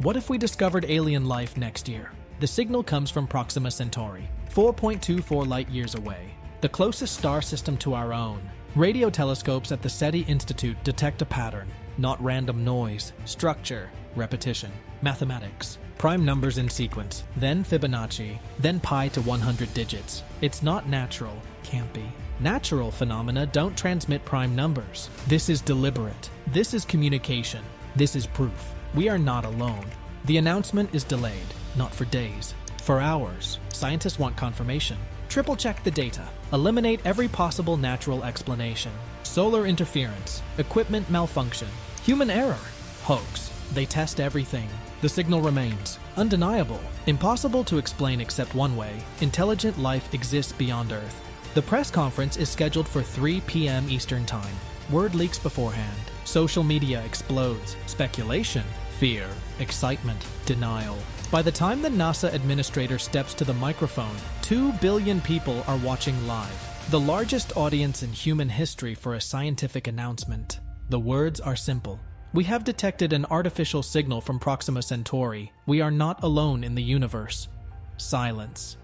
What if we discovered alien life next year? The signal comes from Proxima Centauri, 4.24 light-years away, the closest star system to our own. Radio telescopes at the SETI Institute detect a pattern, not random noise, structure, repetition, mathematics, prime numbers in sequence, then Fibonacci, then pi to 100 digits. It's not natural, can't be. Natural phenomena don't transmit prime numbers. This is deliberate. This is communication. This is proof. We are not alone. The announcement is delayed, not for days, for hours. Scientists want confirmation. Triple-check the data. Eliminate every possible natural explanation. Solar interference, equipment malfunction, human error, hoax. They test everything. The signal remains undeniable, impossible to explain except one way: intelligent life exists beyond Earth. The press conference is scheduled for 3 p.m. Eastern Time. Word leaks beforehand. Social media explodes. Speculation, fear, excitement, denial. By the time the NASA administrator steps to the microphone, 2 billion people are watching live. The largest audience in human history for a scientific announcement. The words are simple. We have detected an artificial signal from Proxima Centauri. We are not alone in the universe. Silence.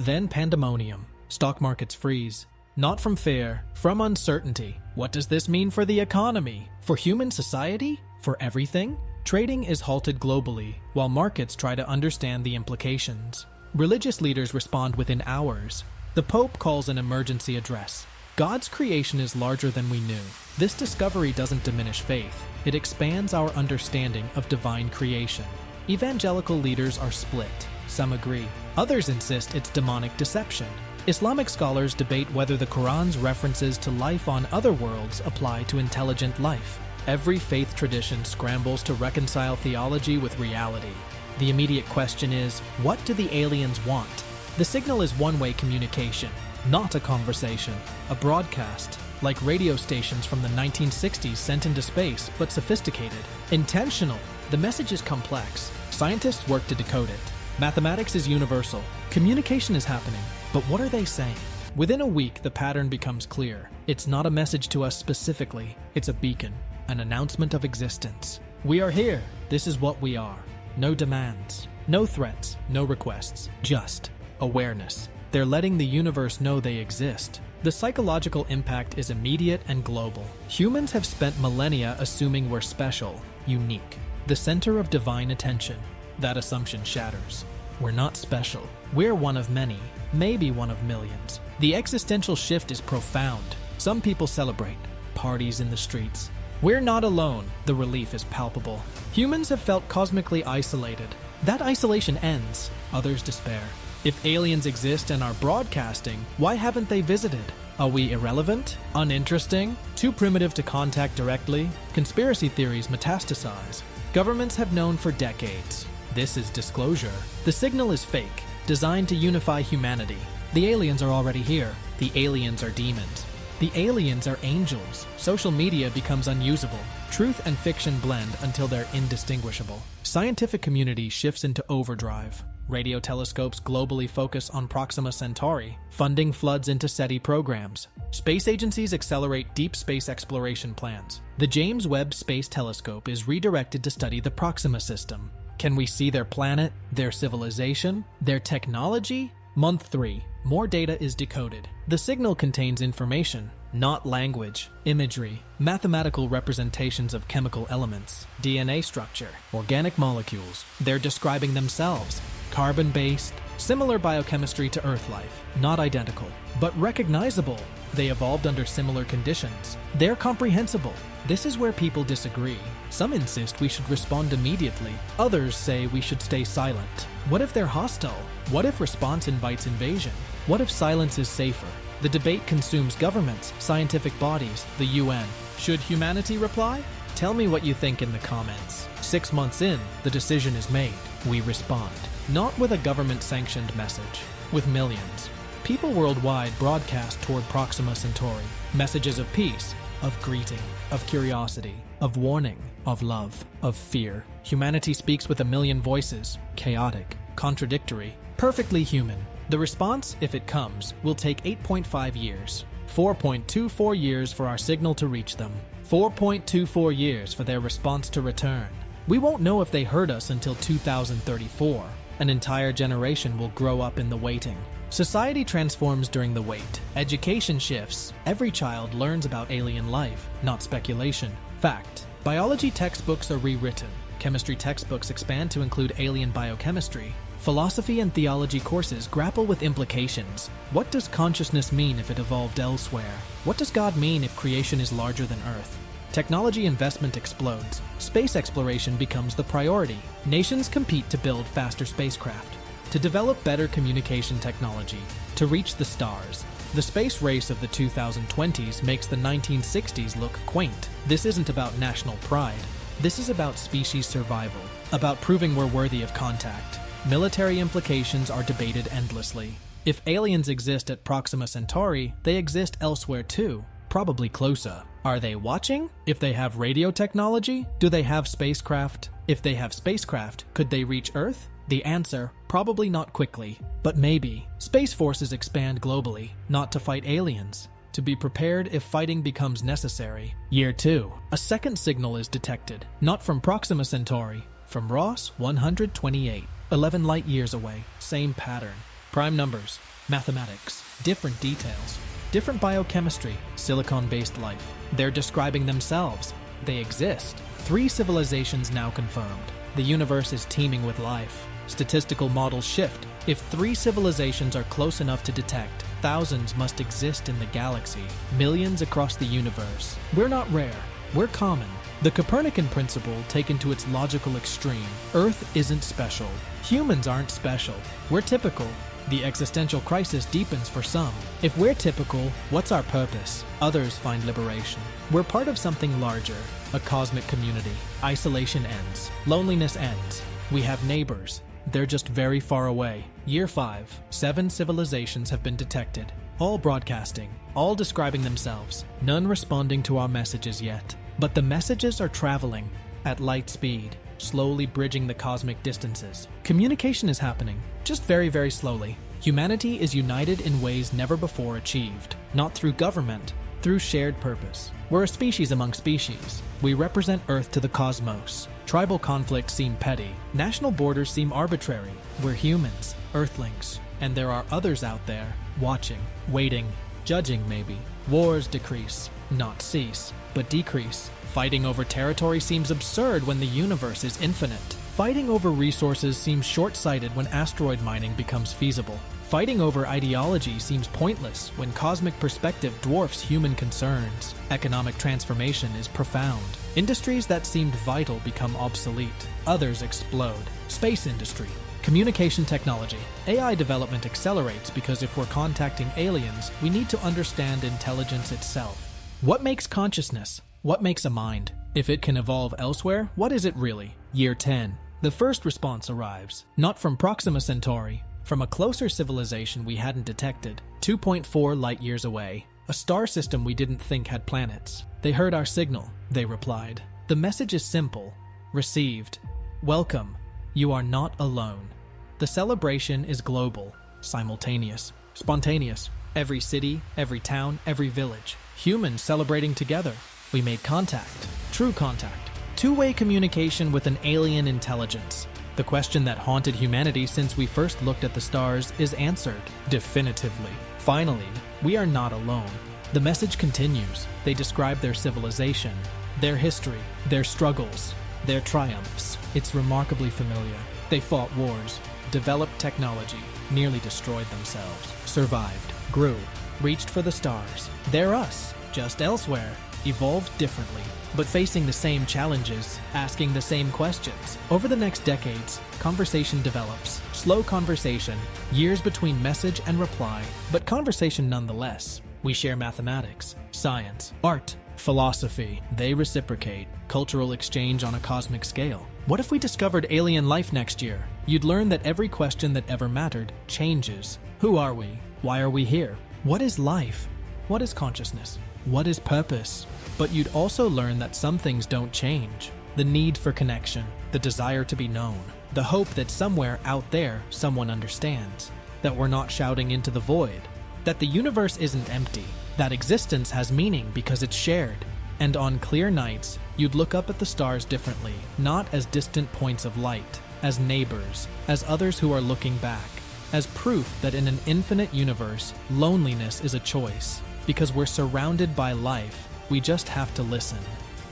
Then pandemonium. Stock markets freeze. Not from fear, from uncertainty. What does this mean for the economy? For human society? For everything? Trading is halted globally, while markets try to understand the implications. Religious leaders respond within hours. The Pope calls an emergency address. God's creation is larger than we knew. This discovery doesn't diminish faith. It expands our understanding of divine creation. Evangelical leaders are split. Some agree. Others insist it's demonic deception. Islamic scholars debate whether the Quran's references to life on other worlds apply to intelligent life. Every faith tradition scrambles to reconcile theology with reality. The immediate question is, what do the aliens want? The signal is one-way communication, not a conversation, a broadcast, like radio stations from the 1960s sent into space, but sophisticated. Intentional. The message is complex. Scientists work to decode it. Mathematics is universal. Communication is happening. But what are they saying? Within a week, the pattern becomes clear. It's not a message to us specifically. It's a beacon, an announcement of existence. We are here. This is what we are. No demands, no threats, no requests. Just awareness. They're letting the universe know they exist. The psychological impact is immediate and global. Humans have spent millennia assuming we're special, unique, the center of divine attention. That assumption shatters. We're not special. We're one of many, maybe one of millions. The existential shift is profound. Some people celebrate. Parties in the streets. We're not alone. The relief is palpable. Humans have felt cosmically isolated. That isolation ends. Others despair. If aliens exist and are broadcasting, why haven't they visited? Are we irrelevant? Uninteresting? Too primitive to contact directly? Conspiracy theories metastasize. Governments have known for decades. This is disclosure. The signal is fake, designed to unify humanity. The aliens are already here. The aliens are demons. The aliens are angels. Social media becomes unusable. Truth and fiction blend until they're indistinguishable. Scientific community shifts into overdrive. Radio telescopes globally focus on Proxima Centauri. Funding floods into SETI programs. Space agencies accelerate deep space exploration plans. The James Webb Space Telescope is redirected to study the Proxima system. Can we see their planet, their civilization, their technology? Month 3. More data is decoded. The signal contains information, not language, imagery, mathematical representations of chemical elements, DNA structure, organic molecules. They're describing themselves. Carbon-based, similar biochemistry to Earth life. Not identical, but recognizable. They evolved under similar conditions. They're comprehensible. This is where people disagree. Some insist we should respond immediately. Others say we should stay silent. What if they're hostile? What if response invites invasion? What if silence is safer? The debate consumes governments, scientific bodies, the UN. Should humanity reply? Tell me what you think in the comments. 6 months in, the decision is made. We respond. Not with a government-sanctioned message, with millions. People worldwide broadcast toward Proxima Centauri. Messages of peace, of greeting, of curiosity, of warning, of love, of fear. Humanity speaks with a million voices, chaotic, contradictory, perfectly human. The response, if it comes, will take 8.5 years. 4.24 years for our signal to reach them. 4.24 years for their response to return. We won't know if they heard us until 2034. An entire generation will grow up in the waiting. Society transforms during the wait. Education shifts. Every child learns about alien life, not speculation. Fact. Biology textbooks are rewritten. Chemistry textbooks expand to include alien biochemistry. Philosophy and theology courses grapple with implications. What does consciousness mean if it evolved elsewhere? What does God mean if creation is larger than Earth? Technology investment explodes. Space exploration becomes the priority. Nations compete to build faster spacecraft, to develop better communication technology, to reach the stars. The space race of the 2020s makes the 1960s look quaint. This isn't about national pride. This is about species survival, about proving we're worthy of contact. Military implications are debated endlessly. If aliens exist at Proxima Centauri, they exist elsewhere too, probably closer. Are they watching? If they have radio technology, do they have spacecraft? If they have spacecraft, could they reach Earth? The answer, probably not quickly, but maybe. Space forces expand globally, not to fight aliens, to be prepared if fighting becomes necessary. Year 2. A second signal is detected, not from Proxima Centauri, from Ross 128. 11 light years away, same pattern. Prime numbers, mathematics, different details, different biochemistry, silicon-based life. They're describing themselves. They exist. 3 civilizations now confirmed. The universe is teeming with life. Statistical models shift. If 3 civilizations are close enough to detect, thousands must exist in the galaxy, millions across the universe. We're not rare. We're common. The Copernican principle taken to its logical extreme. Earth isn't special. Humans aren't special. We're typical. The existential crisis deepens for some. If we're typical, what's our purpose? Others find liberation. We're part of something larger, a cosmic community. Isolation ends. Loneliness ends. We have neighbors. They're just very far away. Year 5. 7 civilizations have been detected. All broadcasting. All describing themselves. None responding to our messages yet. But the messages are traveling at light speed, slowly bridging the cosmic distances. Communication is happening, just very, very slowly. Humanity is united in ways never before achieved, not through government, through shared purpose. We're a species among species. We represent Earth to the cosmos. Tribal conflicts seem petty. National borders seem arbitrary. We're humans, Earthlings, and there are others out there, watching, waiting, judging maybe. Wars decrease, not cease, but decrease. Fighting over territory seems absurd when the universe is infinite. Fighting over resources seems short-sighted when asteroid mining becomes feasible. Fighting over ideology seems pointless when cosmic perspective dwarfs human concerns. Economic transformation is profound. Industries that seemed vital become obsolete. Others explode. Space industry. Communication technology. AI development accelerates because if we're contacting aliens, we need to understand intelligence itself. What makes consciousness? What makes a mind? If it can evolve elsewhere, what is it really? Year 10. The first response arrives, not from Proxima Centauri, from a closer civilization we hadn't detected, 2.4 light years away, a star system we didn't think had planets. They heard our signal, they replied. The message is simple. Received. Welcome. You are not alone. The celebration is global, simultaneous, spontaneous. Every city, every town, every village. Humans celebrating together. We made contact. True contact. Two-way communication with an alien intelligence. The question that haunted humanity since we first looked at the stars is answered, definitively. Finally, we are not alone. The message continues. They describe their civilization, their history, their struggles, their triumphs. It's remarkably familiar. They fought wars, developed technology, nearly destroyed themselves, survived, grew, reached for the stars. They're us, just elsewhere, evolved differently, but facing the same challenges, asking the same questions. Over the next decades, conversation develops. Slow conversation, years between message and reply, but conversation nonetheless. We share mathematics, science, art, philosophy. They reciprocate. Cultural exchange on a cosmic scale. What if we discovered alien life next year? You'd learn that every question that ever mattered changes. Who are we? Why are we here? What is life? What is consciousness? What is purpose? But you'd also learn that some things don't change. The need for connection, the desire to be known, the hope that somewhere out there someone understands, that we're not shouting into the void, that the universe isn't empty, that existence has meaning because it's shared. And on clear nights, you'd look up at the stars differently, not as distant points of light, as neighbors, as others who are looking back, as proof that in an infinite universe, loneliness is a choice. Because we're surrounded by life, we just have to listen.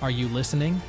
Are you listening?